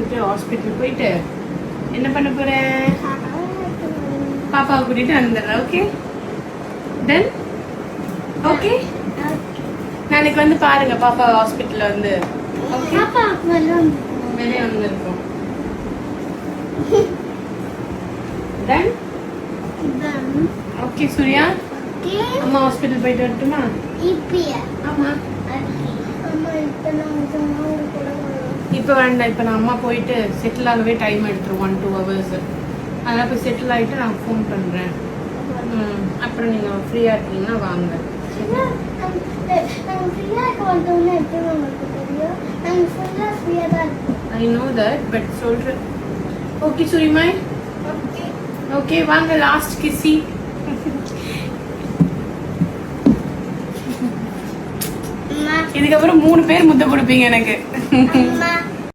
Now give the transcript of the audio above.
வந்துட்டு ஹாஸ்பிட்டல் போயிட்டு என்ன பண்ண போறேன், பாப்பாவை கூட்டிட்டு வந்துடுறேன். ஓகே தென் ஓகே நாளைக்கு வந்து பாருங்க பாப்பா ஹாஸ்பிட்டல்ல வந்து. ஓகே வெளியே வந்துருக்கோம். தென் ஓகே சூர்யா, அம்மா ஹாஸ்பிட்டல் போயிட்டு வரட்டுமா? ஆமா இப்போ வேண்டாம், இப்போ நான் அம்மா போயிட்டு செட்டில் ஆகவே டைம் எடுத்துரும் 1-2 hours. அதெல்லாம் போய் செட்டில் ஆகிட்டு நான் ஃபோன் பண்ணுறேன். அப்புறம் நீங்கள் ஃப்ரீயாக இருக்கீங்கன்னா வாங்க. ஐ நோ தட், பட் சொல்கிறேன். ஓகே சூரிமாய், ஓகே வாங்க லாஸ்ட் கிஸ்ஸி. இதுக்கப்புறம் 3 பேர் முத்த கொடுப்பீங்க எனக்கு.